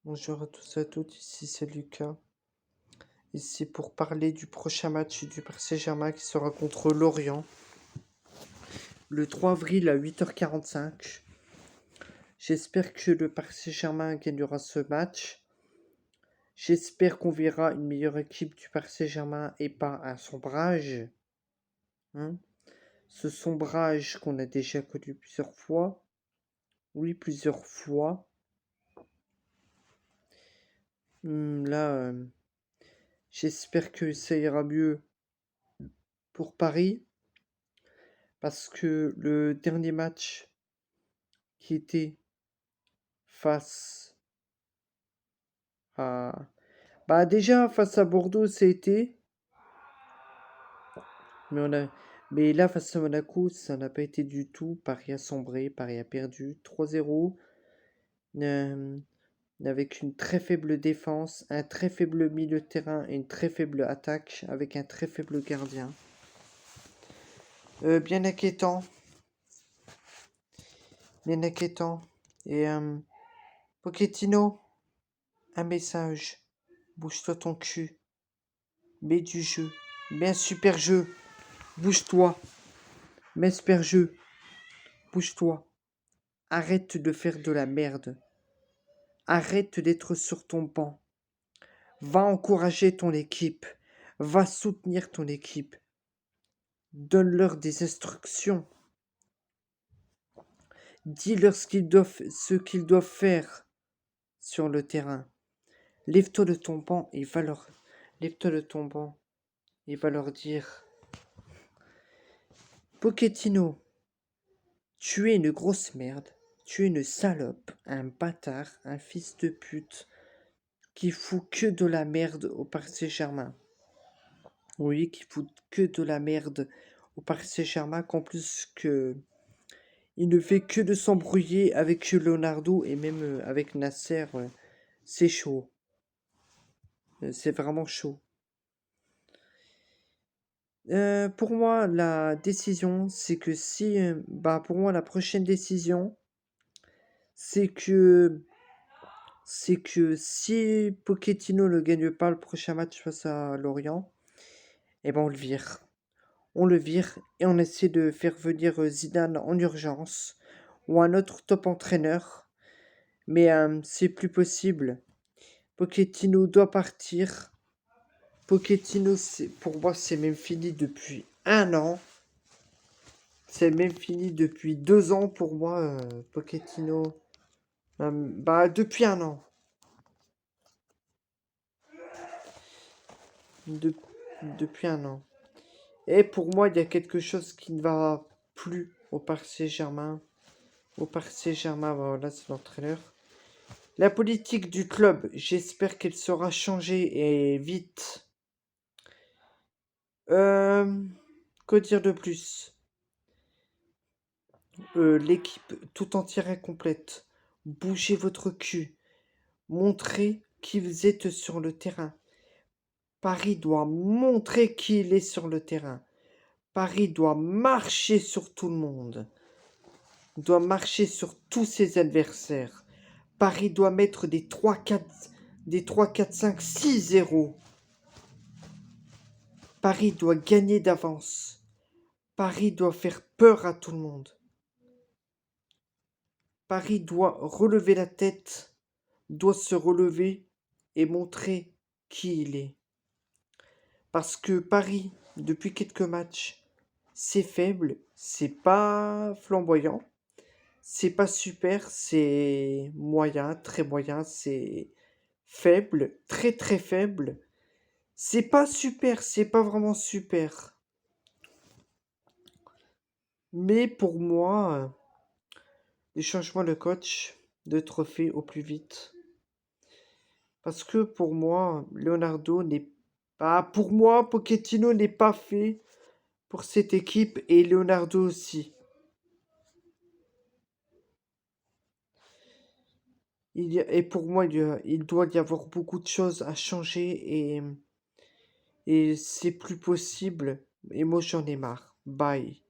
Bonjour à tous et à toutes, ici c'est Lucas. Ici pour parler du prochain match du Paris Saint-Germain qui sera contre Lorient le 3 avril à 8h45. J'espère que le Paris Saint-Germain gagnera ce match. J'espère qu'on verra une meilleure équipe du Paris Saint-Germain et pas un sombrage. Ce sombrage qu'on a déjà connu plusieurs fois. Oui, plusieurs fois. Là, j'espère que ça ira mieux pour Paris. Parce que le dernier match qui était face à... déjà, face à Bordeaux, c'était... Mais là, face à Monaco, ça n'a pas été du tout. Paris a sombré, Paris a perdu 3-0. Avec une très faible défense, un très faible milieu de terrain et une très faible attaque, avec un très faible gardien. Bien inquiétant. Bien inquiétant. Et Pochettino, un message. Bouge-toi ton cul. Mets du jeu. Mets un super jeu. Bouge-toi. Mets un super jeu. Bouge-toi. Arrête de faire de la merde. Arrête d'être sur ton banc. Va encourager ton équipe. Va soutenir ton équipe. Donne-leur des instructions. Dis-leur ce qu'ils doivent faire sur le terrain. Lève-toi de ton banc et va leur... Lève-toi de ton banc et va leur dire... Pochettino, tu es une grosse merde. Tu es une salope, un bâtard, un fils de pute qui fout que de la merde au Paris Saint-Germain. Oui, qui fout que de la merde au Paris Saint-Germain, qu'en plus que il ne fait que de s'embrouiller avec Leonardo et même avec Nasser. C'est chaud. C'est vraiment chaud. Pour moi, la décision, c'est que si... pour moi, la prochaine décision, c'est que si Pochettino ne gagne pas le prochain match face à Lorient, eh ben on le vire. On le vire et on essaie de faire venir Zidane en urgence ou un autre top entraîneur. Mais c'est plus possible. Pochettino doit partir. Pochettino, pour moi, c'est même fini depuis 1 an. C'est même fini depuis 2 ans pour moi, Pochettino. Depuis 1 an. Depuis 1 an. Et pour moi, il y a quelque chose qui ne va plus au Paris Saint-Germain. Au Paris Saint-Germain, voilà, c'est l'entraîneur. La politique du club, j'espère qu'elle sera changée et vite. Que dire de plus? L'équipe tout entière est complète. Bougez votre cul. Montrez qui vous êtes sur le terrain. Paris doit montrer qui il est sur le terrain. Paris doit marcher sur tout le monde. Doit marcher sur tous ses adversaires. Paris doit mettre des 3-4, 5, 6-0. Paris doit gagner d'avance. Paris doit faire peur à tout le monde. Paris doit relever la tête, doit se relever et montrer qui il est. Parce que Paris, depuis quelques matchs, c'est faible, c'est pas flamboyant, c'est pas super, c'est moyen, très moyen, c'est faible, très très faible. C'est pas super, c'est pas vraiment super. Mais pour moi, échange-moi le coach de trophée au plus vite. Parce que pour moi, Leonardo n'est pas... Pour moi, Pochettino n'est pas fait pour cette équipe et Leonardo aussi. Et pour moi, il doit y avoir beaucoup de choses à changer et c'est plus possible. Et moi, j'en ai marre. Bye.